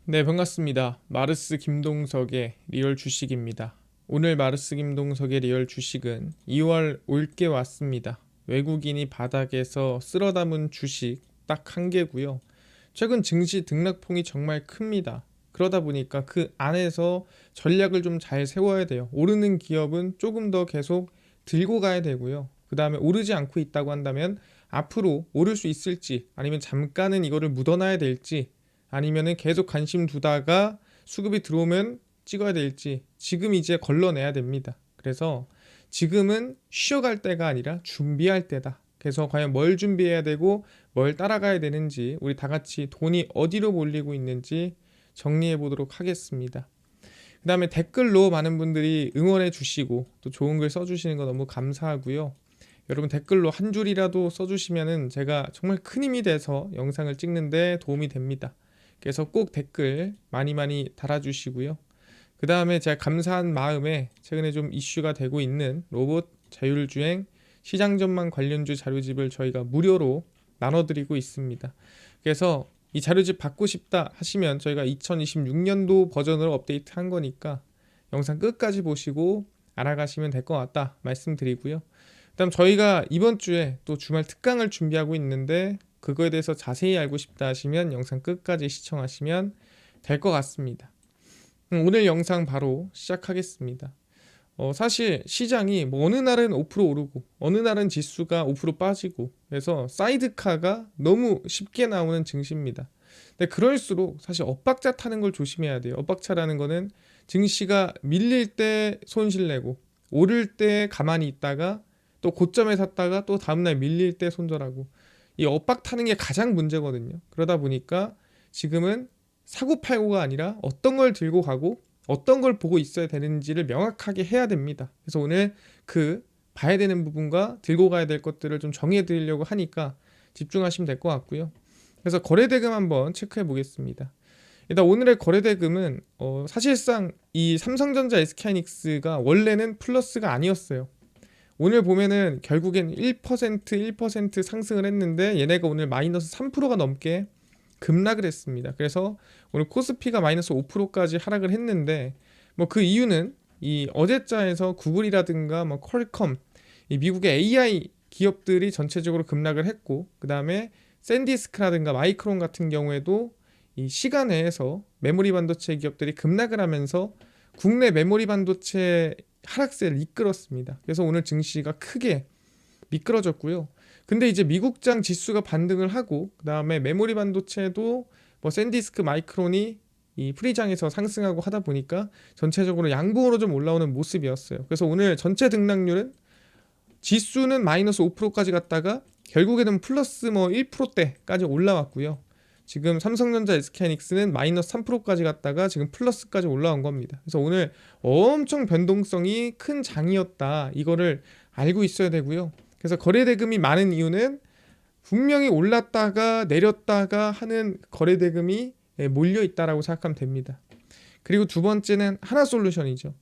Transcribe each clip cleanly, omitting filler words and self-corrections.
네, 반갑습니다. 마르스 김동석의 리얼 주식입니다. 오늘 마르스 김동석의 리얼 주식은 2월 올게 왔습니다. 외국인이 바닥에서 쓸어 담은 주식 딱 한 개고요. 최근 증시 등락폭이 정말 큽니다. 그러다 보니까 그 안에서 전략을 좀 잘 세워야 돼요. 오르는 기업은 조금 더 계속 들고 가야 되고요. 그 다음에 오르지 않고 있다고 한다면 앞으로 오를 수 있을지 아니면 잠깐은 이거를 묻어놔야 될지 아니면은 계속 관심 두다가 수급이 들어오면 찍어야 될지 지금 이제 걸러내야 됩니다. 그래서 지금은 쉬어갈 때가 아니라 준비할 때다. 그래서 과연 뭘 준비해야 되고 뭘 따라가야 되는지 우리 다 같이 돈이 어디로 몰리고 있는지 정리해 보도록 하겠습니다. 그 다음에 댓글로 많은 분들이 응원해 주시고 또 좋은 글 써주시는 거 너무 감사하고요. 여러분 댓글로 한 줄이라도 써주시면은 제가 정말 큰 힘이 돼서 영상을 찍는데 도움이 됩니다. 그래서 꼭 댓글 많이 많이 달아주시고요. 그 다음에 제가 감사한 마음에 최근에 좀 이슈가 되고 있는 로봇 자율주행 시장 전망 관련주 자료집을 저희가 무료로 나눠드리고 있습니다. 그래서 이 자료집 받고 싶다 하시면 저희가 2026년도 버전으로 업데이트한 거니까 영상 끝까지 보시고 알아가시면 될 것 같다 말씀드리고요. 그다음 저희가 이번 주에 또 주말 특강을 준비하고 있는데 그거에 대해서 자세히 알고 싶다 하시면 영상 끝까지 시청하시면 될 것 같습니다. 오늘 영상 바로 시작하겠습니다. 사실 시장이 뭐 어느 날은 5% 오르고 어느 날은 지수가 5% 빠지고 그래서 사이드카가 너무 쉽게 나오는 증시입니다. 근데 그럴수록 사실 엇박자 타는 걸 조심해야 돼요. 엇박자라는 거는 증시가 밀릴 때 손실 내고 오를 때 가만히 있다가 또 고점에 샀다가 또 다음날 밀릴 때 손절하고 이 엇박 타는 게 가장 문제거든요. 그러다 보니까 지금은 사고팔고가 아니라 어떤 걸 들고 가고 어떤 걸 보고 있어야 되는지를 명확하게 해야 됩니다. 그래서 오늘 그 봐야 되는 부분과 들고 가야 될 것들을 좀 정해 드리려고 하니까 집중하시면 될 것 같고요. 그래서 거래대금 한번 체크해 보겠습니다. 일단 오늘의 거래대금은 사실상 이 삼성전자 SK하이닉스가 원래는 플러스가 아니었어요. 오늘 보면은 결국엔 1% 상승을 했는데 얘네가 오늘 마이너스 3%가 넘게 급락을 했습니다. 그래서 오늘 코스피가 마이너스 5%까지 하락을 했는데 뭐 그 이유는 이 어제자에서 구글이라든가 뭐 퀄컴 이 미국의 AI 기업들이 전체적으로 급락을 했고 그 다음에 샌디스크라든가 마이크론 같은 경우에도 이 시간 내에서 메모리 반도체 기업들이 급락을 하면서 국내 메모리 반도체 하락세를 이끌었습니다. 그래서 오늘 증시가 크게 미끄러졌고요. 근데 이제 미국장 지수가 반등을 하고 그다음에 메모리 반도체도 뭐 샌디스크 마이크론이 이 프리장에서 상승하고 하다 보니까 전체적으로 양봉으로 좀 올라오는 모습이었어요. 그래서 오늘 전체 등락률은 지수는 마이너스 5%까지 갔다가 결국에는 플러스 뭐 1%대까지 올라왔고요. 지금 삼성전자 SK하이닉스는 마이너스 3%까지 갔다가 지금 플러스까지 올라온 겁니다. 그래서 오늘 엄청 변동성이 큰 장이었다. 이거를 알고 있어야 되고요. 그래서 거래대금이 많은 이유는 분명히 올랐다가 내렸다가 하는 거래대금이 몰려 있다라고 생각하면 됩니다. 그리고 두 번째는 하나솔루션이죠.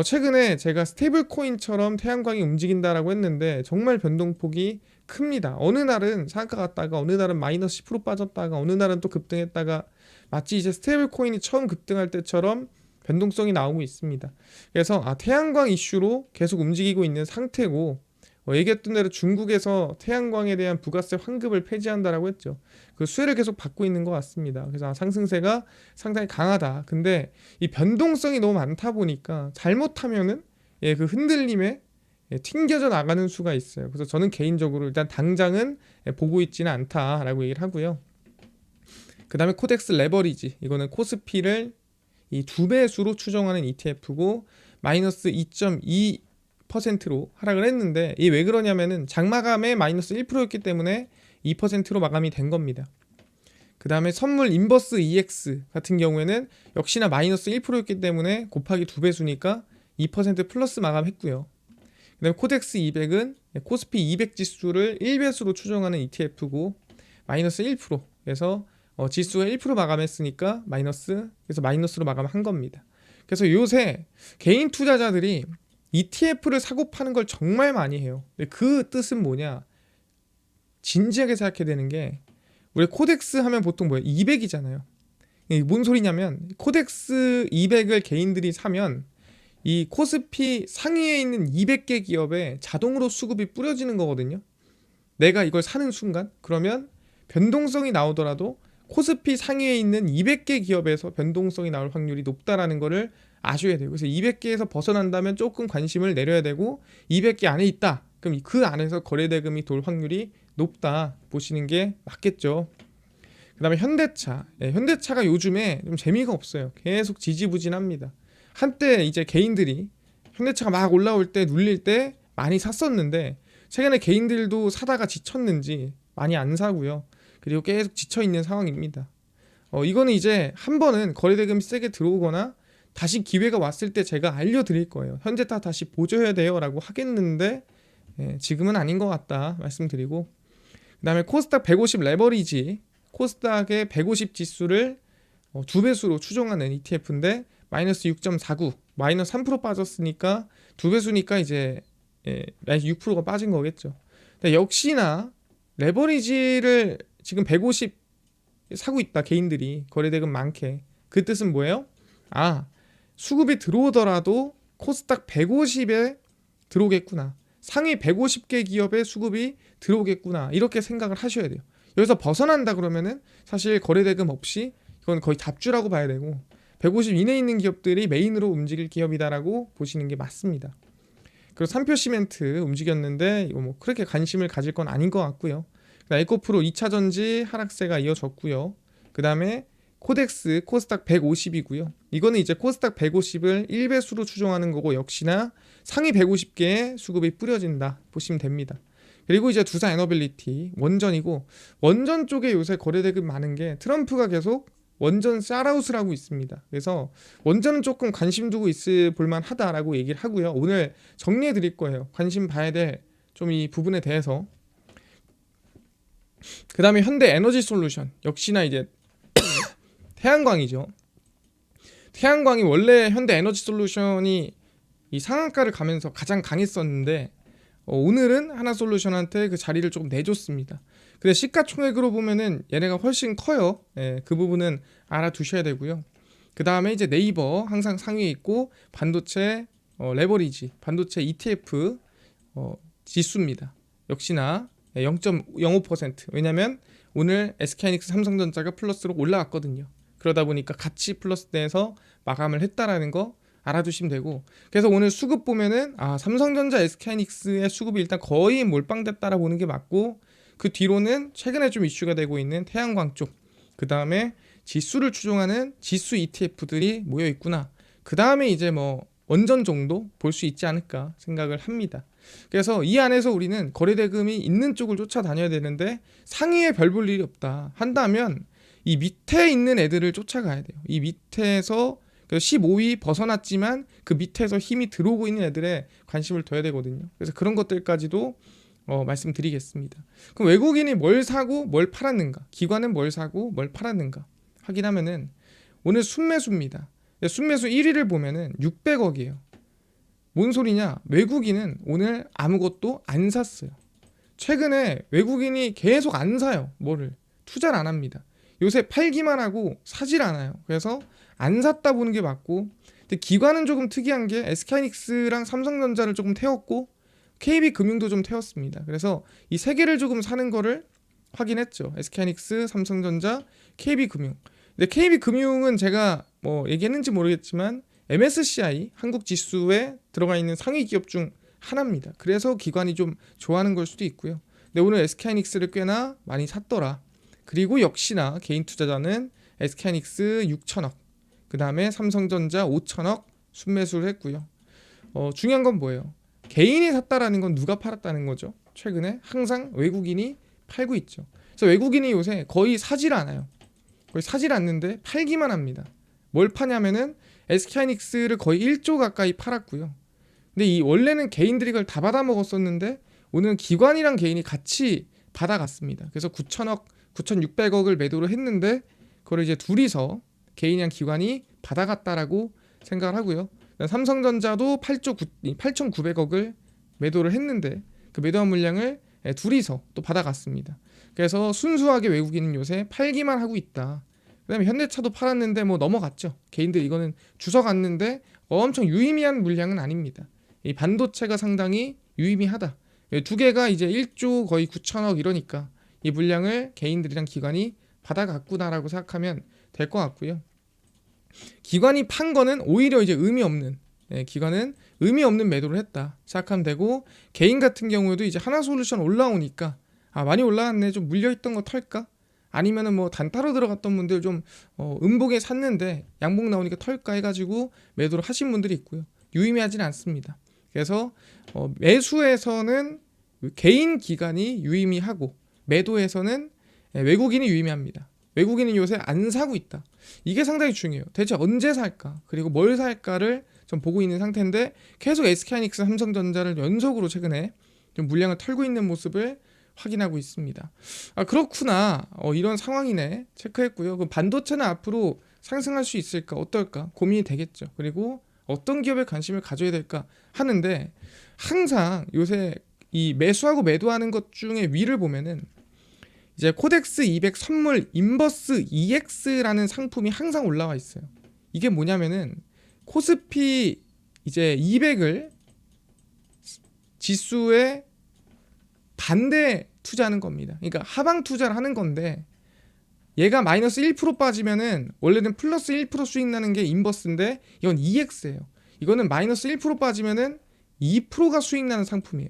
최근에 제가 스테이블 코인처럼 태양광이 움직인다라고 했는데 정말 변동폭이 큽니다. 어느 날은 상한가 갔다가 어느 날은 마이너스 10% 빠졌다가 어느 날은 또 급등했다가 마치 이제 스테이블 코인이 처음 급등할 때처럼 변동성이 나오고 있습니다. 그래서 태양광 이슈로 계속 움직이고 있는 상태고 얘기했던 대로 중국에서 태양광에 대한 부가세 환급을 폐지한다라고 했죠. 그 수혜를 계속 받고 있는 것 같습니다. 그래서 상승세가 상당히 강하다. 근데 이 변동성이 너무 많다 보니까 잘못하면은 그 흔들림에 튕겨져 나가는 수가 있어요. 그래서 저는 개인적으로 일단 당장은 보고 있지는 않다라고 얘기를 하고요. 그 다음에 코덱스 레버리지 이거는 코스피를 이 두 배수로 추정하는 ETF고 마이너스 2.2%로 하락을 했는데 이 왜 그러냐면은 장마감에 마이너스 1%였기 때문에 2%로 마감이 된 겁니다. 그 다음에 선물 인버스 EX 같은 경우에는 역시나 마이너스 1%였기 때문에 곱하기 두 배수니까 2% 플러스 마감했고요. 그 다음에 코덱스 200은 코스피 200 지수를 1배수로 추정하는 ETF고 마이너스 1% 그래서 지수가 1% 마감했으니까 그래서 마이너스로 마감한 겁니다. 그래서 요새 개인 투자자들이 ETF를 사고 파는 걸 정말 많이 해요. 근데 그 뜻은 뭐냐? 진지하게 생각해야 되는 게 우리 코덱스 하면 보통 뭐예요? 200이잖아요. 이게 뭔 소리냐면 코덱스 200을 개인들이 사면 이 코스피 상위에 있는 200개 기업에 자동으로 수급이 뿌려지는 거거든요. 내가 이걸 사는 순간 그러면 변동성이 나오더라도 코스피 상위에 있는 200개 기업에서 변동성이 나올 확률이 높다라는 거를 아셔야 돼요. 그래서 200개에서 벗어난다면 조금 관심을 내려야 되고 200개 안에 있다. 그럼 그 안에서 거래대금이 돌 확률이 높다 보시는 게 맞겠죠. 그다음에 현대차. 현대차가 요즘에 좀 재미가 없어요. 계속 지지부진합니다. 한때 이제 개인들이 현대차가 막 올라올 때 눌릴 때 많이 샀었는데 최근에 개인들도 사다가 지쳤는지 많이 안 사고요. 그리고 계속 지쳐 있는 상황입니다. 이거는 이제 한 번은 거래대금이 세게 들어오거나 다시 기회가 왔을 때 제가 알려드릴 거예요. 현대차 다시 보조해야 돼요라고 하겠는데 지금은 아닌 것 같다 말씀드리고, 그다음에 코스닥 150 레버리지, 코스닥의 150 지수를 두 배수로 추종하는 ETF인데 마이너스 6.49, 마이너스 3% 빠졌으니까 두 배수니까 이제 6%가 빠진 거겠죠. 근데 역시나 레버리지를 지금 150 사고 있다 개인들이, 거래대금 많게. 그 뜻은 뭐예요? 수급이 들어오더라도 코스닥 150에 들어오겠구나, 상위 150개 기업의 수급이 들어오겠구나, 이렇게 생각을 하셔야 돼요. 여기서 벗어난다 그러면은 사실 거래대금 없이 이건 거의 잡주라고 봐야 되고 150 이내에 있는 기업들이 메인으로 움직일 기업이다라고 보시는 게 맞습니다. 그리고 삼표 시멘트 움직였는데 이거 뭐 그렇게 관심을 가질 건 아닌 것 같고요. 에코프로 2차전지 하락세가 이어졌고요. 그 다음에 코덱스 코스닥 150이고요. 이거는 이제 코스닥 150을 1배수로 추종하는 거고 역시나 상위 150개의 수급이 뿌려진다 보시면 됩니다. 그리고 이제 두산 에너빌리티 원전이고, 원전 쪽에 요새 거래대금 많은 게 트럼프가 계속 원전 샤라웃을 하고 있습니다. 그래서 원전은 조금 관심 두고 있을 볼만 하다라고 얘기를 하고요. 오늘 정리해 드릴 거예요. 관심 봐야 될 좀 이 부분에 대해서. 그 다음에 현대 에너지 솔루션, 역시나 이제 태양광이죠. 태양광이 원래 현대 에너지 솔루션이 이 상한가를 가면서 가장 강했었는데 오늘은 하나솔루션한테 그 자리를 조금 내줬습니다. 근데 시가총액으로 보면은 얘네가 훨씬 커요. 그 부분은 알아두셔야 되고요. 그 다음에 이제 네이버 항상 상위에 있고 반도체 레버리지, 반도체 ETF 지수입니다. 역시나 0.05%. 왜냐면 오늘 SK하이닉스 삼성전자가 플러스로 올라왔거든요. 그러다 보니까 같이 플러스돼서 마감을 했다라는 거 알아두시면 되고, 그래서 오늘 수급 보면은 삼성전자 SK하이닉스의 수급이 일단 거의 몰빵됐다라 보는 게 맞고, 그 뒤로는 최근에 좀 이슈가 되고 있는 태양광 쪽, 그 다음에 지수를 추종하는 지수 ETF들이 모여 있구나. 그 다음에 이제 뭐 원전 정도 볼 수 있지 않을까 생각을 합니다. 그래서 이 안에서 우리는 거래대금이 있는 쪽을 쫓아다녀야 되는데 상위에 별 볼 일이 없다 한다면 이 밑에 있는 애들을 쫓아가야 돼요. 이 밑에서 15위 벗어났지만 그 밑에서 힘이 들어오고 있는 애들에 관심을 둬야 되거든요. 그래서 그런 것들까지도 말씀드리겠습니다. 그럼 외국인이 뭘 사고 뭘 팔았는가, 기관은 뭘 사고 뭘 팔았는가 확인하면은 오늘 순매수입니다. 순매수 1위를 보면은 600억이에요. 뭔 소리냐? 외국인은 오늘 아무것도 안 샀어요. 최근에 외국인이 계속 안 사요. 뭐를 투자를 안 합니다. 요새 팔기만 하고 사질 않아요. 그래서 안 샀다 보는 게 맞고, 근데 기관은 조금 특이한 게 SK하이닉스랑 삼성전자를 조금 태웠고 KB금융도 좀 태웠습니다. 그래서 이 세 개를 조금 사는 거를 확인했죠. SK하이닉스, 삼성전자, KB금융. 근데 KB금융은 제가 뭐 얘기했는지 모르겠지만 MSCI 한국 지수에 들어가 있는 상위 기업 중 하나입니다. 그래서 기관이 좀 좋아하는 걸 수도 있고요. 근데 오늘 SK하이닉스를 꽤나 많이 샀더라. 그리고 역시나 개인 투자자는 SK하이닉스 6천억, 그 다음에 삼성전자 5천억 순매수를 했고요. 중요한 건 뭐예요? 개인이 샀다라는 건 누가 팔았다는 거죠. 최근에 항상 외국인이 팔고 있죠. 그래서 외국인이 요새 거의 사질 않아요. 거의 사질 않는데 팔기만 합니다. 뭘 파냐면은 SK하이닉스를 거의 1조 가까이 팔았고요. 근데 이 원래는 개인들이 그걸 다 받아 먹었었는데 오늘은 기관이랑 개인이 같이 받아갔습니다. 그래서 9천억, 9,600억을 매도를 했는데 그걸 이제 둘이서 개인이랑 기관이 받아갔다라고 생각을 하고요. 삼성전자도 8,900억을 매도를 했는데 그 매도한 물량을 둘이서 또 받아갔습니다. 그래서 순수하게 외국인은 요새 팔기만 하고 있다. 그다음에 현대차도 팔았는데 뭐 넘어갔죠. 개인들 이거는 주워 갔는데 엄청 유의미한 물량은 아닙니다. 이 반도체가 상당히 유의미하다. 두 개가 이제 1조 거의 9천억 이러니까 이 물량을 개인들이랑 기관이 받아갔구나라고 생각하면 될 것 같고요. 기관이 판 거는 오히려 이제 의미 없는, 기관은 의미 없는 매도를 했다 생각하면 되고, 개인 같은 경우에도 이제 하나솔루션 올라오니까 많이 올라왔네, 좀 물려있던 거 털까? 아니면은 뭐 단타로 들어갔던 분들 좀 음봉에 샀는데 양봉 나오니까 털까 해가지고 매도를 하신 분들이 있고요. 유의미하지는 않습니다. 그래서 매수에서는 개인 기관이 유의미하고, 매도에서는 외국인이 유의미합니다. 외국인은 요새 안 사고 있다. 이게 상당히 중요해요. 대체 언제 살까? 그리고 뭘 살까를 좀 보고 있는 상태인데, 계속 SK하이닉스, 삼성전자를 연속으로 최근에 좀 물량을 털고 있는 모습을 확인하고 있습니다. 그렇구나. 이런 상황이네. 체크했고요. 그럼 반도체는 앞으로 상승할 수 있을까? 어떨까? 고민이 되겠죠. 그리고 어떤 기업에 관심을 가져야 될까 하는데, 항상 요새 이 매수하고 매도하는 것 중에 위를 보면은 이제 코덱스 200 선물 인버스 EX라는 상품이 항상 올라와 있어요. 이게 뭐냐면은 코스피 이제 200을 지수에 반대 투자하는 겁니다. 그러니까 하방 투자를 하는 건데, 얘가 마이너스 1% 빠지면은 원래는 플러스 1% 수익 나는 게 인버스인데 이건 EX예요. 이거는 마이너스 1% 빠지면은 2%가 수익 나는 상품이에요.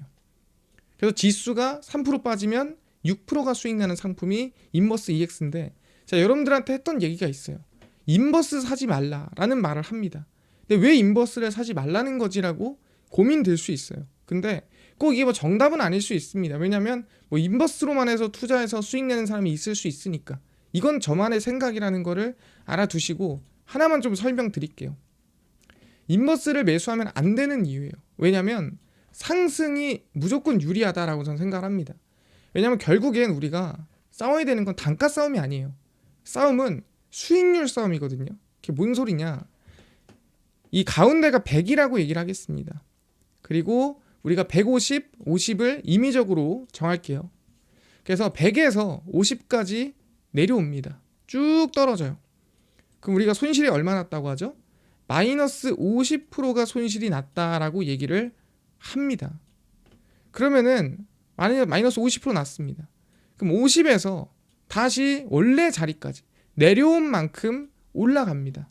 그래서 지수가 3% 빠지면 6%가 수익 나는 상품이 인버스 EX인데, 자, 여러분들한테 했던 얘기가 있어요. 인버스 사지 말라라는 말을 합니다. 근데 왜 인버스를 사지 말라는 거지라고 고민될 수 있어요. 근데 꼭 이게 뭐 정답은 아닐 수 있습니다. 왜냐면 뭐 인버스로만 해서 투자해서 수익 내는 사람이 있을 수 있으니까. 이건 저만의 생각이라는 거를 알아두시고, 하나만 좀 설명드릴게요. 인버스를 매수하면 안 되는 이유예요. 왜냐면 상승이 무조건 유리하다라고 저는 생각을 합니다. 왜냐면 결국엔 우리가 싸워야 되는 건 단가 싸움이 아니에요. 싸움은 수익률 싸움이거든요. 그게 뭔 소리냐? 이 가운데가 100이라고 얘기를 하겠습니다. 그리고 우리가 150, 50을 임의적으로 정할게요. 그래서 100에서 50까지 내려옵니다. 쭉 떨어져요. 그럼 우리가 손실이 얼마 났다고 하죠? 마이너스 50%가 손실이 났다라고 얘기를 합니다. 그러면은 마이너스 50% 났습니다. 그럼 50에서 다시 원래 자리까지 내려온 만큼 올라갑니다.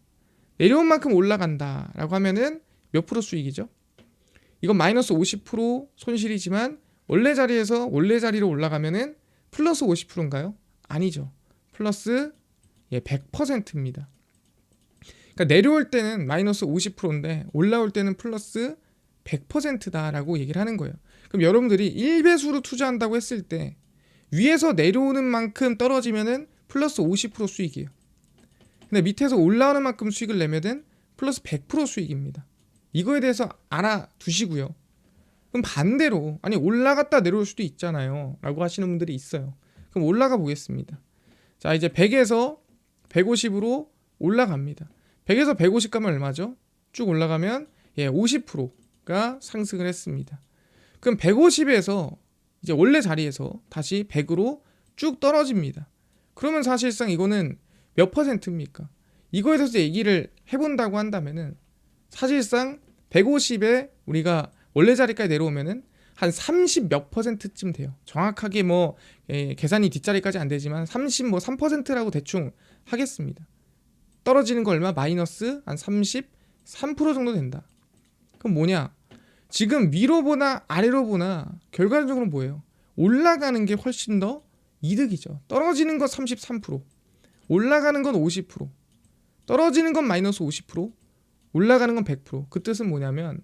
내려온 만큼 올라간다라고 하면은 몇 프로 수익이죠? 이건 마이너스 50% 손실이지만 원래 자리에서 원래 자리로 올라가면은 플러스 50%인가요? 아니죠. 플러스 100%입니다. 그러니까 내려올 때는 마이너스 50%인데 올라올 때는 플러스 100%다라고 얘기를 하는 거예요. 그럼 여러분들이 1배수로 투자한다고 했을 때 위에서 내려오는 만큼 떨어지면은 플러스 50% 수익이에요. 근데 밑에서 올라오는 만큼 수익을 내면은 플러스 100% 수익입니다. 이거에 대해서 알아두시고요. 그럼 반대로 아니 올라갔다 내려올 수도 있잖아요 라고 하시는 분들이 있어요. 그럼 올라가 보겠습니다. 자, 이제 100에서 150으로 올라갑니다. 100에서 150 가면 얼마죠? 쭉 올라가면 50%가 상승을 했습니다. 그럼 150에서 이제 원래 자리에서 다시 100으로 쭉 떨어집니다. 그러면 사실상 이거는 몇 %입니까? 이거에 대해서 얘기를 해본다고 한다면은 사실상 150에 우리가 원래 자리까지 내려오면은 한 30 몇 %쯤 돼요. 정확하게 뭐 계산이 뒷자리까지 안 되지만 30 뭐 3%라고 대충 하겠습니다. 떨어지는 거 얼마? 마이너스 한 33% 정도 된다. 그럼 뭐냐? 지금 위로 보나 아래로 보나 결과적으로 뭐예요? 올라가는 게 훨씬 더 이득이죠. 떨어지는 건 33%, 올라가는 건 50%, 떨어지는 건 마이너스 50%, 올라가는 건 100%. 그 뜻은 뭐냐면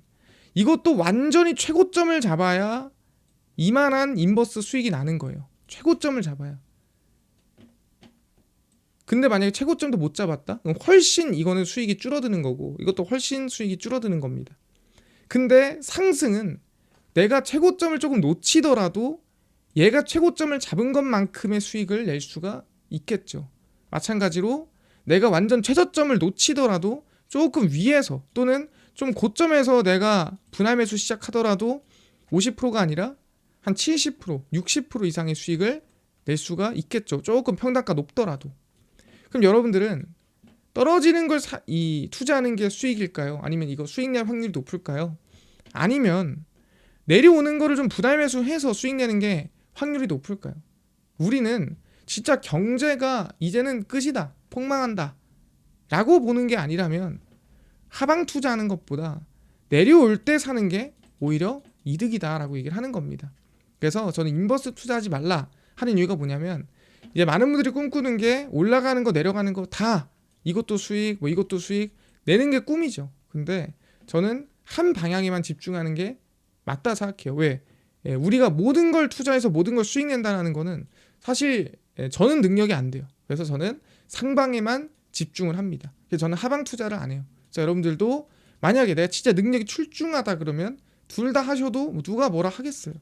이것도 완전히 최고점을 잡아야 이만한 인버스 수익이 나는 거예요. 최고점을 잡아야. 근데 만약에 최고점도 못 잡았다? 그럼 훨씬 이거는 수익이 줄어드는 거고 이것도 훨씬 수익이 줄어드는 겁니다. 근데 상승은 내가 최고점을 조금 놓치더라도 얘가 최고점을 잡은 것만큼의 수익을 낼 수가 있겠죠. 마찬가지로 내가 완전 최저점을 놓치더라도 조금 위에서 또는 좀 고점에서 내가 분할 매수 시작하더라도 50%가 아니라 한 70%, 60% 이상의 수익을 낼 수가 있겠죠. 조금 평단가 높더라도. 그럼 여러분들은 떨어지는 걸 투자하는 게 수익일까요? 아니면 이거 수익 낼 확률이 높을까요? 아니면 내려오는 거를 좀 부담 매수해서 수익 내는 게 확률이 높을까요? 우리는 진짜 경제가 이제는 끝이다, 폭망한다 라고 보는 게 아니라면 하방 투자하는 것보다 내려올 때 사는 게 오히려 이득이다 라고 얘기를 하는 겁니다. 그래서 저는 인버스 투자하지 말라 하는 이유가 뭐냐면, 이제 많은 분들이 꿈꾸는 게 올라가는 거 내려가는 거 다 이것도 수익 뭐 이것도 수익 내는 게 꿈이죠. 근데 저는 한 방향에만 집중하는 게 맞다 생각해요. 왜? 우리가 모든 걸 투자해서 모든 걸 수익 낸다는 거는 사실 저는 능력이 안 돼요. 그래서 저는 상방에만 집중을 합니다. 그래서 저는 하방 투자를 안 해요. 자, 여러분들도 만약에 내가 진짜 능력이 출중하다 그러면 둘 다 하셔도 누가 뭐라 하겠어요.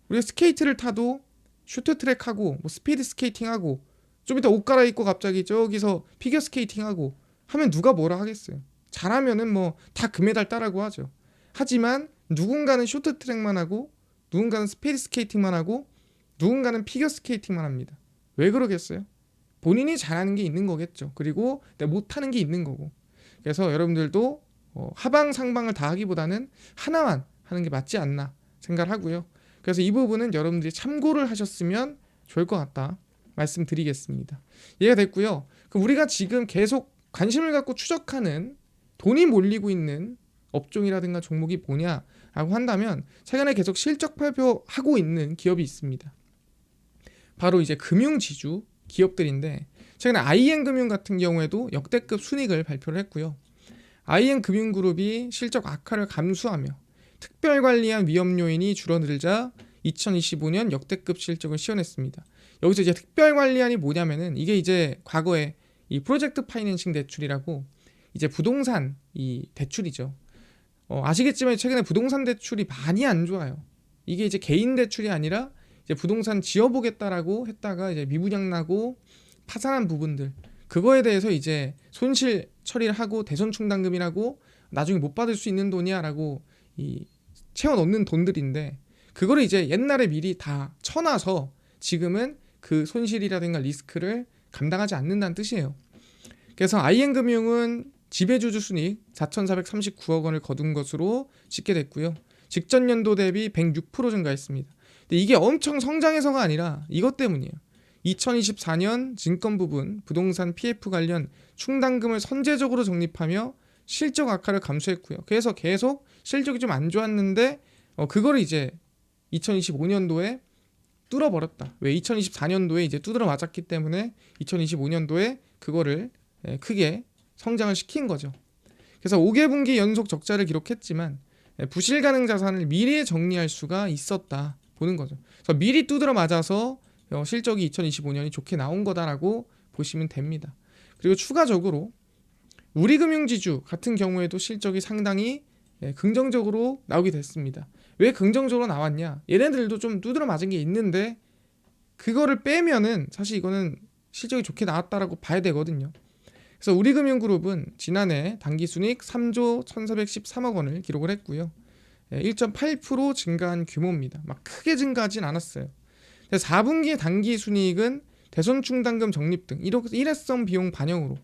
우리가 스케이트를 타도 쇼트트랙하고 뭐 스피드 스케이팅하고 좀 이따 옷 갈아입고 갑자기 저기서 피겨 스케이팅하고 하면 누가 뭐라 하겠어요. 잘하면은 뭐 다 금메달 따라고 하죠. 하지만 누군가는 쇼트트랙만 하고 누군가는 스피드 스케이팅만 하고 누군가는 피겨 스케이팅만 합니다. 왜 그러겠어요? 본인이 잘하는 게 있는 거겠죠. 그리고 내가 못하는 게 있는 거고. 그래서 여러분들도 하방 상방을 다 하기보다는 하나만 하는 게 맞지 않나 생각을 하고요. 그래서 이 부분은 여러분들이 참고를 하셨으면 좋을 것 같다 말씀드리겠습니다. 이해가 됐고요. 그럼 우리가 지금 계속 관심을 갖고 추적하는 돈이 몰리고 있는 업종이라든가 종목이 뭐냐라고 한다면 최근에 계속 실적 발표하고 있는 기업이 있습니다. 바로 이제 금융지주 기업들인데, 최근에 IN금융 같은 경우에도 역대급 순이익을 발표를 했고요. IN금융그룹이 실적 악화를 감수하며 특별관리한 위험 요인이 줄어들자 2025년 역대급 실적을 시현했습니다. 여기서 이제 특별관리안이 뭐냐면은 이게 이제 과거에 이 프로젝트 파이낸싱 대출이라고 이제 부동산 이 대출이죠. 아시겠지만 최근에 부동산 대출이 많이 안 좋아요. 이게 이제 개인 대출이 아니라 이제 부동산 지어보겠다라고 했다가 이제 미분양 나고 파산한 부분들, 그거에 대해서 이제 손실 처리를 하고 대손충당금이라고 나중에 못 받을 수 있는 돈이야라고 채워 넣는 돈들인데, 그거를 이제 옛날에 미리 다 쳐놔서 지금은 그 손실이라든가 리스크를 감당하지 않는다는 뜻이에요. 그래서 IN금융은 지배주주 순이익 4,439억 원을 거둔 것으로 집계됐고요. 직전 연도 대비 106% 증가했습니다. 근데 이게 엄청 성장해서가 아니라 이것 때문이에요. 2024년 증권 부분 부동산 PF 관련 충당금을 선제적으로 적립하며 실적 악화를 감수했고요. 그래서 계속 실적이 좀 안 좋았는데 그거를 이제 2025년도에 뚫어버렸다. 왜? 2024년도에 이제 두드러 맞았기 때문에 2025년도에 그거를 크게 성장을 시킨 거죠. 그래서 5개 분기 연속 적자를 기록했지만 부실 가능 자산을 미리 정리할 수가 있었다 보는 거죠. 그래서 미리 두드러 맞아서 실적이 2025년이 좋게 나온 거다라고 보시면 됩니다. 그리고 추가적으로 우리금융지주 같은 경우에도 실적이 상당히 긍정적으로 나오게 됐습니다. 왜 긍정적으로 나왔냐? 얘네들도 좀 두드러 맞은 게 있는데 그거를 빼면은 사실 이거는 실적이 좋게 나왔다라고 봐야 되거든요. 그래서 우리금융그룹은 지난해 당기순이익 3조 1,413억 원을 기록을 했고요. 1.8% 증가한 규모입니다. 막 크게 증가하진 않았어요. 4분기 당기순이익은 대손충당금 적립 등 일회성 비용 반영으로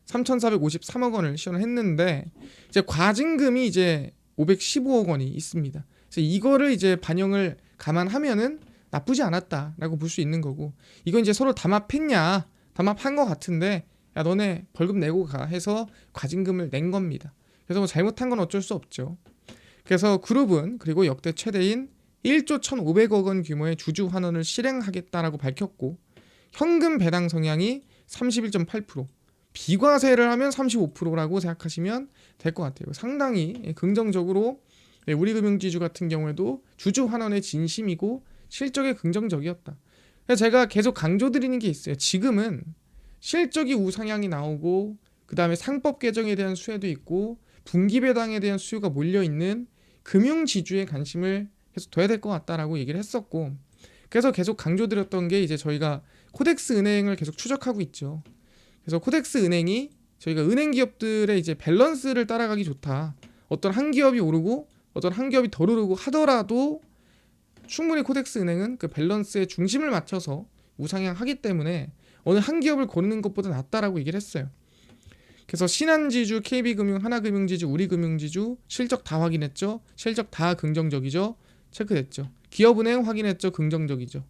3,453억 원을 시현했는데 이제 과징금이 이제 515억 원이 있습니다. 그래서 이거를 이제 반영을 감안하면은 나쁘지 않았다라고 볼 수 있는 거고, 이건 이제 서로 담합했냐, 담합한 것 같은데 야 너네 벌금 내고 가 해서 과징금을 낸 겁니다. 그래서 뭐 잘못한 건 어쩔 수 없죠. 그래서 그룹은 그리고 역대 최대인 1조 1,500억 원 규모의 주주 환원을 실행하겠다라고 밝혔고, 현금 배당 성향이 31.8%, 비과세를 하면 35%라고 생각하시면 될 것 같아요. 상당히 긍정적으로 우리금융지주 같은 경우에도 주주 환원의 진심이고 실적에 긍정적이었다. 그래서 제가 계속 강조드리는 게 있어요. 지금은 실적이 우상향이 나오고 그 다음에 상법 개정에 대한 수혜도 있고 분기 배당에 대한 수요가 몰려있는 금융지주에 관심을 계속 둬야 될 것 같다라고 얘기를 했었고, 그래서 계속 강조드렸던 게 이제 저희가 코덱스 은행을 계속 추적하고 있죠. 그래서 코덱스 은행이 저희가 은행 기업들의 이제 밸런스를 따라가기 좋다. 어떤 한 기업이 오르고 어떤 한 기업이 덜 오르고 하더라도 충분히 코덱스 은행은 그 밸런스의 중심을 맞춰서 우상향하기 때문에 어느 한 기업을 고르는 것보다 낫다라고 얘기를 했어요. 그래서 신한지주, KB금융, 하나금융지주, 우리금융지주 실적 다 확인했죠. 실적 다 긍정적이죠. 체크됐죠. 기업은행 확인했죠. 긍정적이죠.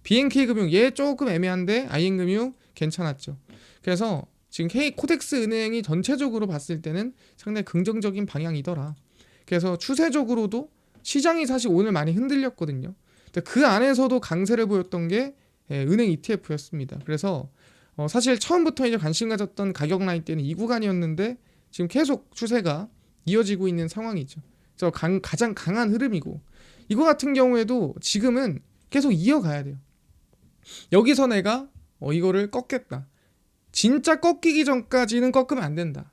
BNK금융 얘 조금 애매한데 IN금융 괜찮았죠. 그래서 지금 코덱스 은행이 전체적으로 봤을 때는 상당히 긍정적인 방향이더라. 그래서 추세적으로도 시장이 사실 오늘 많이 흔들렸거든요. 근데 그 안에서도 강세를 보였던 게 은행 ETF였습니다. 그래서 사실 처음부터 이제 관심 가졌던 가격 라인 때는 이 구간이었는데 지금 계속 추세가 이어지고 있는 상황이죠. 그래서 가장 강한 흐름이고 이거 같은 경우에도 지금은 계속 이어가야 돼요. 여기서 내가 이거를 꺾겠다. 진짜 꺾이기 전까지는 꺾으면 안 된다.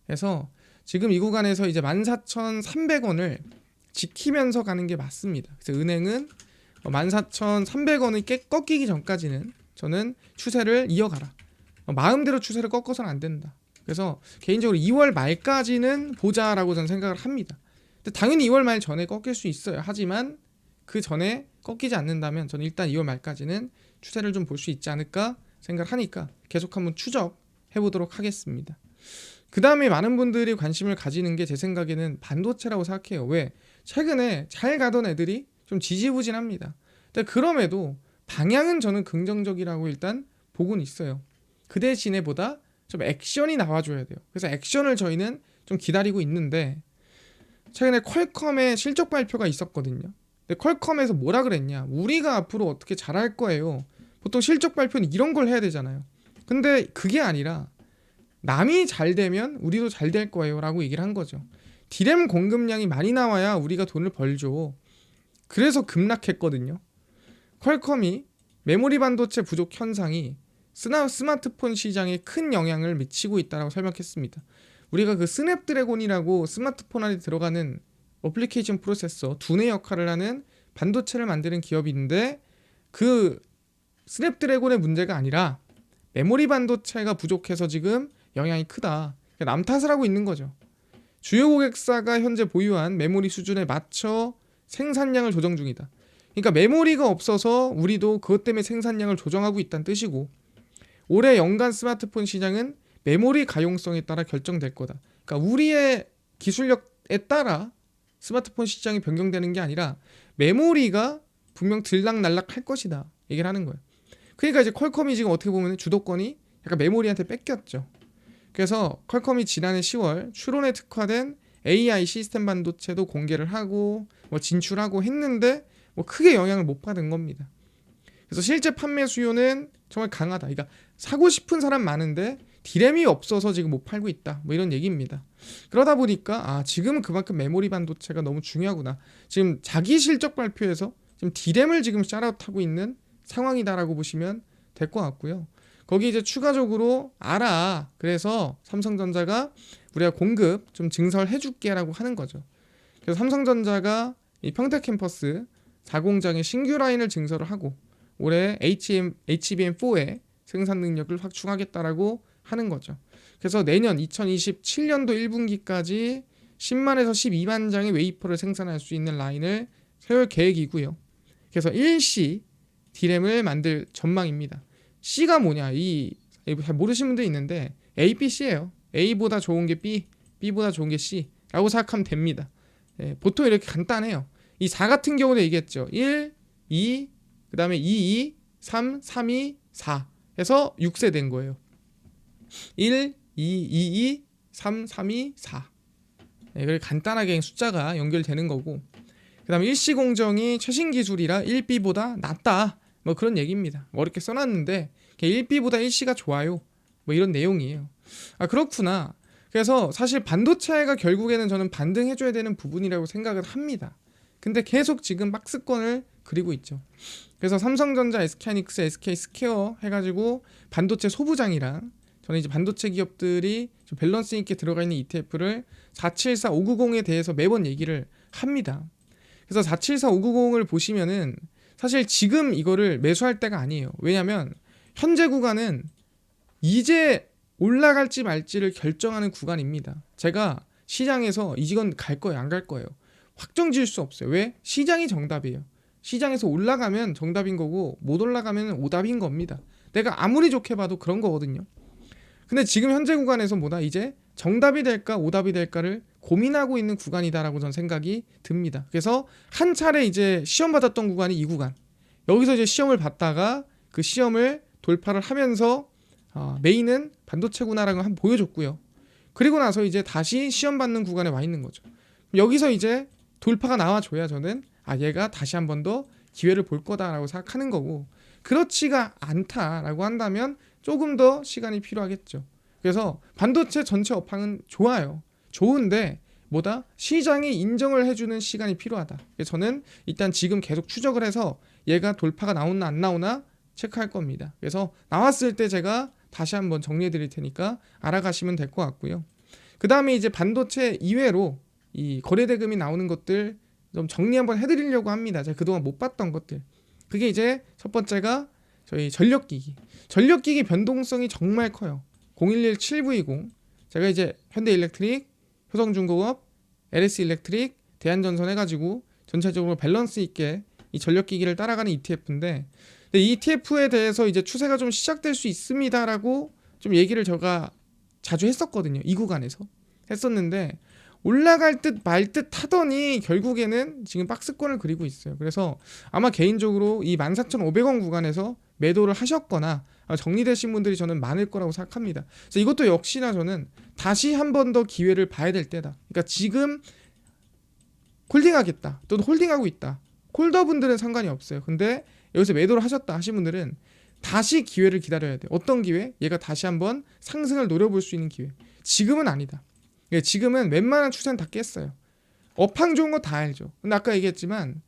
그래서 지금 이 구간에서 이제 14,300원을 지키면서 가는 게 맞습니다. 그래서 은행은 14,300원을 꺾이기 전까지는 저는 추세를 이어가라. 마음대로 추세를 꺾어서는 안 된다. 그래서 개인적으로 2월 말까지는 보자라고 저는 생각을 합니다. 근데 당연히 2월 말 전에 꺾일 수 있어요. 하지만 그 전에 꺾이지 않는다면 저는 일단 2월 말까지는 추세를 좀 볼 수 있지 않을까 생각을 하니까 계속 한번 추적해 보도록 하겠습니다. 그 다음에 많은 분들이 관심을 가지는 게 제 생각에는 반도체라고 생각해요. 왜? 최근에 잘 가던 애들이 좀 지지부진합니다. 근데 그럼에도 방향은 저는 긍정적이라고 일단 보고는 있어요. 그 대신에 보다 좀 액션이 나와줘야 돼요. 그래서 액션을 저희는 좀 기다리고 있는데 최근에 퀄컴의 실적 발표가 있었거든요. 근데 퀄컴에서 뭐라 그랬냐? 우리가 앞으로 어떻게 잘할 거예요. 보통 실적 발표는 이런 걸 해야 되잖아요. 근데 그게 아니라 남이 잘 되면 우리도 잘 될 거예요 라고 얘기를 한 거죠. 디램 공급량이 많이 나와야 우리가 돈을 벌죠. 그래서 급락했거든요. 퀄컴이 메모리 반도체 부족 현상이 스마트폰 시장에 큰 영향을 미치고 있다고 설명했습니다. 우리가 그 스냅드래곤이라고 스마트폰 안에 들어가는 어플리케이션 프로세서 두뇌 역할을 하는 반도체를 만드는 기업인데 그 스냅드래곤의 문제가 아니라 메모리 반도체가 부족해서 지금 영향이 크다. 남 탓을 하고 있는 거죠. 주요 고객사가 현재 보유한 메모리 수준에 맞춰 생산량을 조정 중이다. 그러니까 메모리가 없어서 우리도 그것 때문에 생산량을 조정하고 있다는 뜻이고 올해 연간 스마트폰 시장은 메모리 가용성에 따라 결정될 거다. 그러니까 우리의 기술력에 따라 스마트폰 시장이 변경되는 게 아니라 메모리가 분명 들락날락 할 것이다. 얘기를 하는 거예요. 그러니까 이제 퀄컴이 지금 어떻게 보면 주도권이 약간 메모리한테 뺏겼죠. 그래서 퀄컴이 지난해 10월 추론에 특화된 AI 시스템 반도체도 공개를 하고 진출하고 했는데 크게 영향을 못 받은 겁니다. 그래서 실제 판매 수요는 정말 강하다. 그러니까 사고 싶은 사람 많은데 디램이 없어서 지금 못 팔고 있다. 이런 얘기입니다. 그러다 보니까 지금은 그만큼 메모리 반도체가 너무 중요하구나. 지금 자기 실적 발표에서 지금 디램을 지금 샷아웃하고 있는 상황이다라고 보시면 될 것 같고요. 거기 이제 추가적으로 알아. 그래서 삼성전자가 우리가 공급 좀 증설해줄게라고 하는 거죠. 그래서 삼성전자가 이 평택 캠퍼스 4공장의 신규 라인을 증설을 하고 올해 HBM4의 생산 능력을 확충하겠다라고 하는 거죠. 그래서 내년 2027년도 1분기까지 10만에서 12만 장의 웨이퍼를 생산할 수 있는 라인을 세울 계획이고요. 그래서 일시 디램을 만들 전망입니다. C가 뭐냐? 잘 모르시는 분도 있는데 A, B, C예요. A보다 좋은 게 B, B보다 좋은 게 C라고 생각하면 됩니다. 보통 이렇게 간단해요. 이 4 같은 경우도 얘기했죠. 1, 2, 그 다음에 2, 2, 3, 3, 2, 4 해서 6세 된 거예요. 1, 2, 2, 2, 3, 3, 2, 4 그렇게 간단하게 숫자가 연결되는 거고 그 다음에 일시 공정이 최신 기술이라 1B보다 낫다 그런 얘기입니다. 어렵게 써놨는데 1B보다 1C가 좋아요 이런 내용이에요. 그렇구나. 그래서 사실 반도체가 결국에는 저는 반등해줘야 되는 부분이라고 생각을 합니다. 근데 계속 지금 박스권을 그리고 있죠. 그래서 삼성전자, SK하이닉스, SK스퀘어 해가지고 반도체 소부장이랑 저는 이제 반도체 기업들이 좀 밸런스 있게 들어가 있는 ETF를 474, 590에 대해서 매번 얘기를 합니다. 그래서 474, 590을 보시면은 사실 지금 이거를 매수할 때가 아니에요. 왜냐면 현재 구간은 이제 올라갈지 말지를 결정하는 구간입니다. 제가 시장에서 이건 갈 거예요, 안 갈 거예요. 확정 지을 수 없어요. 왜? 시장이 정답이에요. 시장에서 올라가면 정답인 거고 못 올라가면 오답인 겁니다. 내가 아무리 좋게 봐도 그런 거거든요. 근데 지금 현재 구간에서 뭐다 이제 정답이 될까 오답이 될까를 고민하고 있는 구간이다라고 저는 생각이 듭니다. 그래서 한 차례 이제 시험 받았던 구간이 이 구간. 여기서 이제 시험을 봤다가 그 시험을 돌파를 하면서 메인은 반도체구나라는 걸 한번 보여줬고요. 그리고 나서 이제 다시 시험 받는 구간에 와 있는 거죠. 여기서 이제 돌파가 나와줘야 저는 얘가 다시 한 번 더 기회를 볼 거다라고 생각하는 거고, 그렇지가 않다라고 한다면 조금 더 시간이 필요하겠죠. 그래서 반도체 전체 업황은 좋아요. 좋은데 뭐다? 시장이 인정을 해주는 시간이 필요하다. 그래서 저는 일단 지금 계속 추적을 해서 얘가 돌파가 나오나 안 나오나 체크할 겁니다. 그래서 나왔을 때 제가 다시 한번 정리해 드릴 테니까 알아가시면 될 것 같고요. 그 다음에 이제 반도체 이외로 이 거래대금이 나오는 것들 좀 정리 한번 해드리려고 합니다. 제가 그동안 못 봤던 것들. 그게 이제 첫 번째가 저희 전력기기. 전력기기 변동성이 정말 커요. 0117V20. 제가 이제 현대일렉트릭, 효성중공업, LS일렉트릭, 대한전선 해가지고 전체적으로 밸런스 있게 이 전력기기를 따라가는 ETF인데, 이 ETF에 대해서 이제 추세가 좀 시작될 수 있습니다라고 좀 얘기를 제가 자주 했었거든요. 이 구간에서 했었는데 올라갈 듯 말 듯 하더니 결국에는 지금 박스권을 그리고 있어요. 그래서 아마 개인적으로 이 14,500원 구간에서 매도를 하셨거나 정리되신 분들이 저는 많을 거라고 생각합니다. 그래서 이것도 역시나 저는 다시 한 번 더 기회를 봐야 될 때다. 그러니까 지금 홀딩하겠다 또는 홀딩하고 있다, 홀더분들은 상관이 없어요. 근데 여기서 매도를 하셨다 하신 분들은 다시 기회를 기다려야 돼요. 어떤 기회? 얘가 다시 한번 상승을 노려볼 수 있는 기회. 지금은 아니다. 지금은 웬만한 추세는 다 깼어요. 업황 좋은 거 다 알죠. 근데 아까 얘기했지만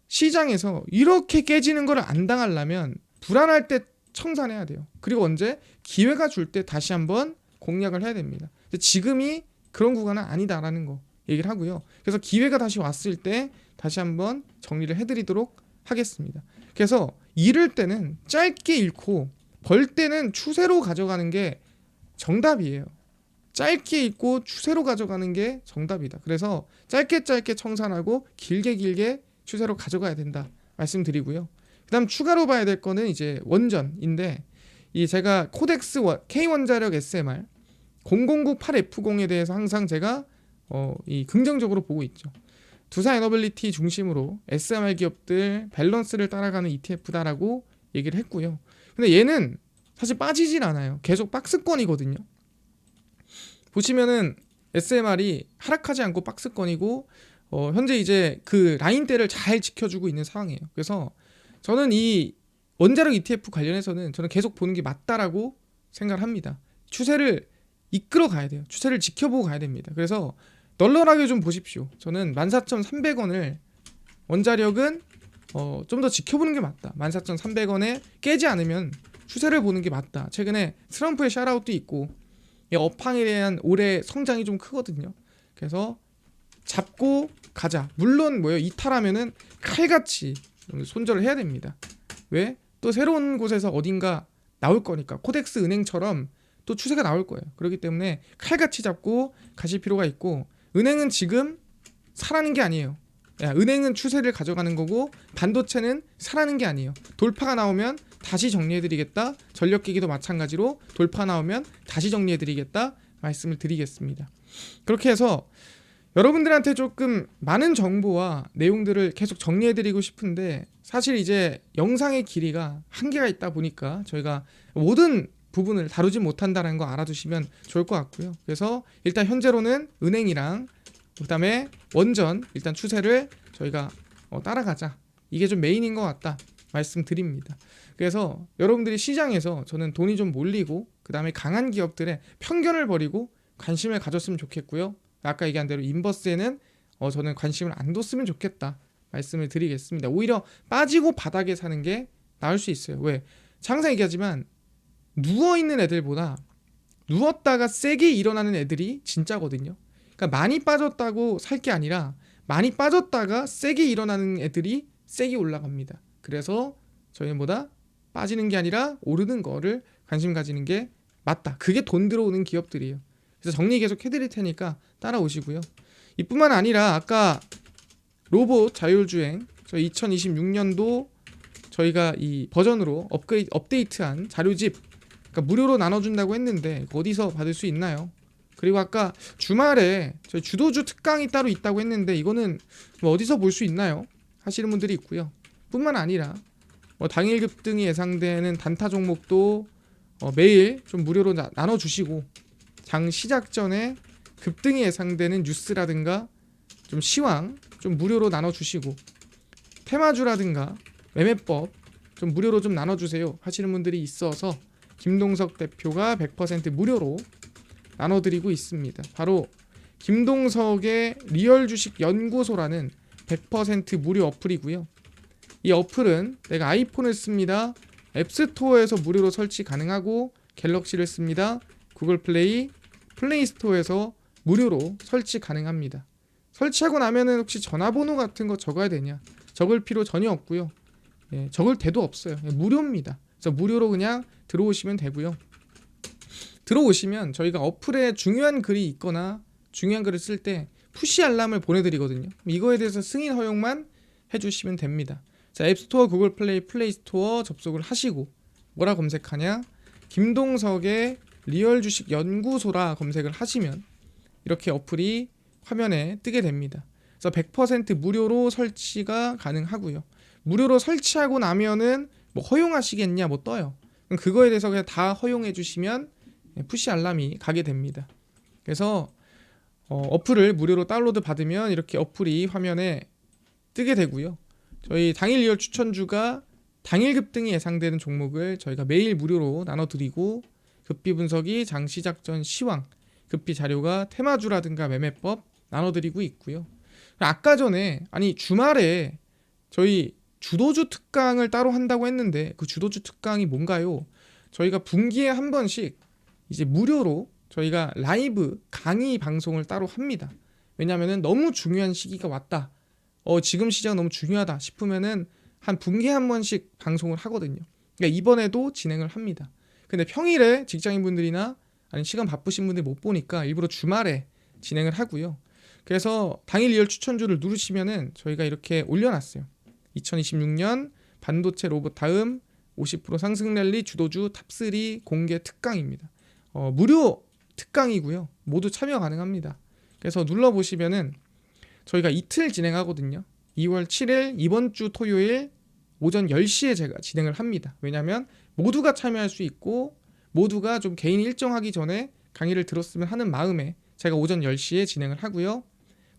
시장에서 이렇게 깨지는 걸 안 당하려면 불안할 때 청산해야 돼요. 그리고 언제? 기회가 줄 때 다시 한번 공략을 해야 됩니다. 근데 지금이 그런 구간은 아니다라는 거 얘기를 하고요. 그래서 기회가 다시 왔을 때 다시 한번 정리를 해드리도록 하겠습니다. 그래서 잃을 때는 짧게 잃고 벌 때는 추세로 가져가는 게 정답이에요. 짧게 읽고 추세로 가져가는 게 정답이다. 그래서 짧게 청산하고 길게 추세로 가져가야 된다 말씀드리고요. 그 다음 추가로 봐야 될 거는 이제 원전인데, 이 제가 코덱스 K원자력 SMR 0098F0에 대해서 항상 제가 이 긍정적으로 보고 있죠. 두산 에너빌리티 중심으로 SMR 기업들 밸런스를 따라가는 ETF다라고 얘기를 했고요. 근데 얘는 사실 빠지진 않아요. 계속 박스권이거든요. 보시면은 SMR이 하락하지 않고 박스권이고 현재 이제 그 라인대를 잘 지켜주고 있는 상황이에요. 그래서 저는 이 원자력 ETF 관련해서는 저는 계속 보는 게 맞다라고 생각을 합니다. 추세를 이끌어 가야 돼요. 추세를 지켜보고 가야 됩니다. 그래서 널널하게 좀 보십시오. 저는 14,300원을 원자력은 좀 더 지켜보는 게 맞다. 14,300원에 깨지 않으면 추세를 보는 게 맞다. 최근에 트럼프의 샤라웃도 있고 업황에 대한 올해 성장이 좀 크거든요. 그래서 잡고 가자. 물론 뭐예요? 이탈하면은 칼같이 손절을 해야 됩니다. 왜? 또 새로운 곳에서 어딘가 나올 거니까. 코덱스 은행처럼 또 추세가 나올 거예요. 그렇기 때문에 칼같이 잡고 가실 필요가 있고, 은행은 지금 사라는 게 아니에요. 은행은 추세를 가져가는 거고 반도체는 사라는 게 아니에요. 돌파가 나오면 다시 정리해드리겠다. 전력기기도 마찬가지로 돌파 나오면 다시 정리해드리겠다 말씀을 드리겠습니다. 그렇게 해서 여러분들한테 조금 많은 정보와 내용들을 계속 정리해드리고 싶은데, 사실 이제 영상의 길이가 한계가 있다 보니까 저희가 모든 부분을 다루지 못한다는 거 알아두시면 좋을 것 같고요. 그래서 일단 현재로는 은행이랑 그다음에 원전 일단 추세를 저희가 따라가자, 이게 좀 메인인 것 같다 말씀드립니다. 그래서 여러분들이 시장에서 저는 돈이 좀 몰리고 그다음에 강한 기업들의 편견을 버리고 관심을 가졌으면 좋겠고요. 아까 얘기한 대로 인버스에는 저는 관심을 안 뒀으면 좋겠다 말씀을 드리겠습니다. 오히려 빠지고 바닥에 사는 게 나을 수 있어요. 왜? 항상 얘기하지만 누워있는 애들보다 누웠다가 세게 일어나는 애들이 진짜거든요. 그러니까 많이 빠졌다고 살 게 아니라 많이 빠졌다가 세게 일어나는 애들이 세게 올라갑니다. 그래서 저희는 뭐다? 빠지는 게 아니라 오르는 거를 관심 가지는 게 맞다. 그게 돈 들어오는 기업들이에요. 그래서 정리 계속 해드릴 테니까 따라오시고요. 이뿐만 아니라 아까 로봇 자율주행 저 2026년도 저희가 이 버전으로 업데이트한 자료집, 그러니까 무료로 나눠준다고 했는데 어디서 받을 수 있나요? 그리고 아까 주말에 저희 주도주 특강이 따로 있다고 했는데 이거는 뭐 어디서 볼 수 있나요? 하시는 분들이 있고요. 뿐만 아니라 당일 급등이 예상되는 단타 종목도 매일 좀 무료로 나눠주시고, 장 시작 전에 급등이 예상되는 뉴스라든가 좀 시황 좀 무료로 나눠주시고, 테마주라든가 매매법 좀 무료로 좀 나눠주세요 하시는 분들이 있어서 김동석 대표가 100% 무료로 나눠드리고 있습니다. 바로 김동석의 리얼 주식 연구소라는 100% 무료 어플이고요. 이 어플은 내가 아이폰을 씁니다, 앱스토어에서 무료로 설치 가능하고, 갤럭시를 씁니다, 구글 플레이, 플레이스토어에서 무료로 설치 가능합니다. 설치하고 나면은 혹시 전화번호 같은 거 적어야 되냐? 적을 필요 전혀 없고요. 적을 데도 없어요. 무료입니다. 그래서 무료로 그냥 들어오시면 되고요. 들어오시면 저희가 어플에 중요한 글이 있거나 중요한 글을 쓸 때 푸시 알람을 보내드리거든요. 이거에 대해서 승인 허용만 해주시면 됩니다. 자, 앱스토어, 구글 플레이, 플레이스토어 접속을 하시고 뭐라 검색하냐? 김동석의 리얼 주식 연구소라 검색을 하시면 이렇게 어플이 화면에 뜨게 됩니다. 그래서 100% 무료로 설치가 가능하고요. 무료로 설치하고 나면은 뭐 허용하시겠냐 뭐 떠요. 그럼 그거에 대해서 그냥 다 허용해 주시면 푸시 알람이 가게 됩니다. 그래서 어플을 무료로 다운로드 받으면 이렇게 어플이 화면에 뜨게 되고요. 저희 당일 리얼 추천주가 당일 급등이 예상되는 종목을 저희가 매일 무료로 나눠드리고, 급비 분석이 장 시작 전 시황, 급비 자료가 테마주라든가 매매법 나눠드리고 있고요. 아까 전에 주말에 저희 주도주 특강을 따로 한다고 했는데 그 주도주 특강이 뭔가요? 저희가 분기에 한 번씩 이제 무료로 저희가 라이브 강의 방송을 따로 합니다. 왜냐면은 너무 중요한 시기가 왔다, 지금 시장 너무 중요하다 싶으면은 한 분기에 한 번씩 방송을 하거든요. 그러니까 이번에도 진행을 합니다. 근데 평일에 직장인분들이나 아니 시간 바쁘신 분들이 못 보니까 일부러 주말에 진행을 하고요. 그래서 당일 리얼 추천주를 누르시면은 저희가 이렇게 올려놨어요. 2026년 반도체 로봇 다음 50% 상승 랠리 주도주 탑3 공개 특강입니다. 무료 특강이고요. 모두 참여 가능합니다. 그래서 눌러보시면은 저희가 이틀 진행하거든요. 2월 7일 이번 주 토요일 오전 10시에 제가 진행을 합니다. 왜냐하면 모두가 참여할 수 있고 모두가 좀 개인 일정하기 전에 강의를 들었으면 하는 마음에 제가 오전 10시에 진행을 하고요.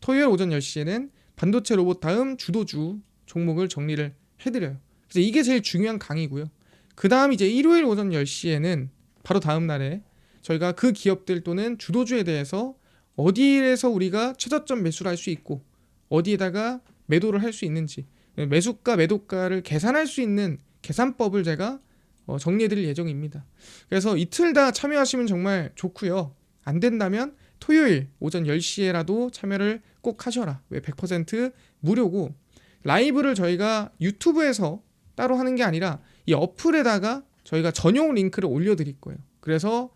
토요일 오전 10시에는 반도체 로봇 다음 주도주 종목을 정리를 해드려요. 그래서 이게 제일 중요한 강의고요. 그 다음 이제 일요일 오전 10시에는 바로 다음 날에 저희가 그 기업들 또는 주도주에 대해서 어디에서 우리가 최저점 매수를 할 수 있고 어디에다가 매도를 할 수 있는지, 매수가 매도가를 계산할 수 있는 계산법을 제가 정리해드릴 예정입니다. 그래서 이틀 다 참여하시면 정말 좋고요. 안 된다면 토요일 오전 10시에라도 참여를 꼭 하셔라. 왜 100% 무료고, 라이브를 저희가 유튜브에서 따로 하는 게 아니라 이 어플에다가 저희가 전용 링크를 올려드릴 거예요. 그래서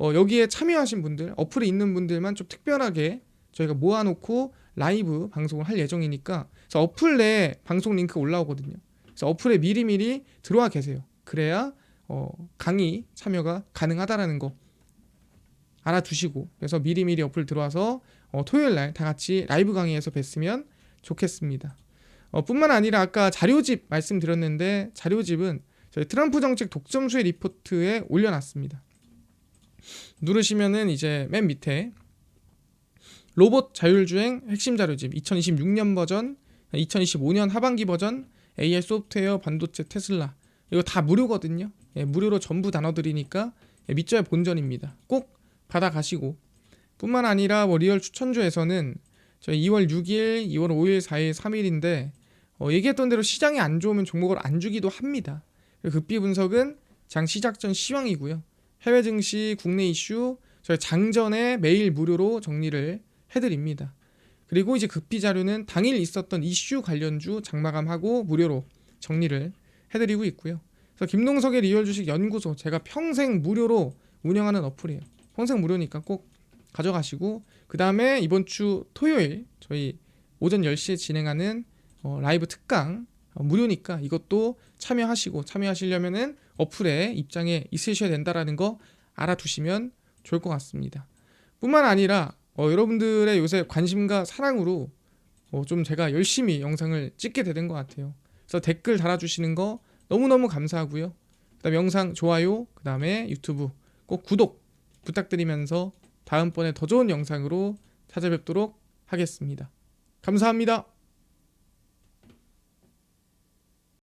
여기에 참여하신 분들, 어플에 있는 분들만 좀 특별하게 저희가 모아놓고 라이브 방송을 할 예정이니까, 그래서 어플 내 방송 링크 올라오거든요. 그래서 어플에 미리미리 들어와 계세요. 그래야 강의 참여가 가능하다라는 거 알아두시고, 그래서 미리미리 어플 들어와서 토요일날 다 같이 라이브 강의에서 뵀으면 좋겠습니다. 뿐만 아니라 아까 자료집 말씀드렸는데, 자료집은 저희 트럼프 정책 독점수의 리포트에 올려놨습니다. 누르시면은 이제 맨 밑에 로봇 자율주행 핵심 자료집 2026년 버전, 2025년 하반기 버전, AI 소프트웨어, 반도체, 테슬라, 이거 다 무료거든요. 무료로 전부 나눠드리니까 믿져야 본전입니다. 꼭 받아가시고, 뿐만 아니라 리얼 추천주에서는 저희 2월 6일, 2월 5일, 4일, 3일인데 얘기했던 대로 시장이 안 좋으면 종목을 안 주기도 합니다. 급비 분석은 장 시작 전 시황이고요. 해외 증시, 국내 이슈 저희 장전에 매일 무료로 정리를 해드립니다. 그리고 이제 급비 자료는 당일 있었던 이슈 관련주 장마감하고 무료로 정리를 해드리고 있고요. 그래서 김동석의 리얼 주식 연구소, 제가 평생 무료로 운영하는 어플이에요. 평생 무료니까 꼭 가져가시고, 그 다음에 이번 주 토요일 저희 오전 10시에 진행하는 라이브 특강 무료니까 이것도 참여하시려면은 어플에 입장에 있으셔야 된다라는 거 알아두시면 좋을 것 같습니다. 뿐만 아니라 여러분들의 요새 관심과 사랑으로 좀 제가 열심히 영상을 찍게 되는 것 같아요. 그래서 댓글 달아주시는 거 너무너무 감사하고요. 그다음 영상 좋아요, 그다음에 유튜브 꼭 구독 부탁드리면서 다음번에 더 좋은 영상으로 찾아뵙도록 하겠습니다. 감사합니다.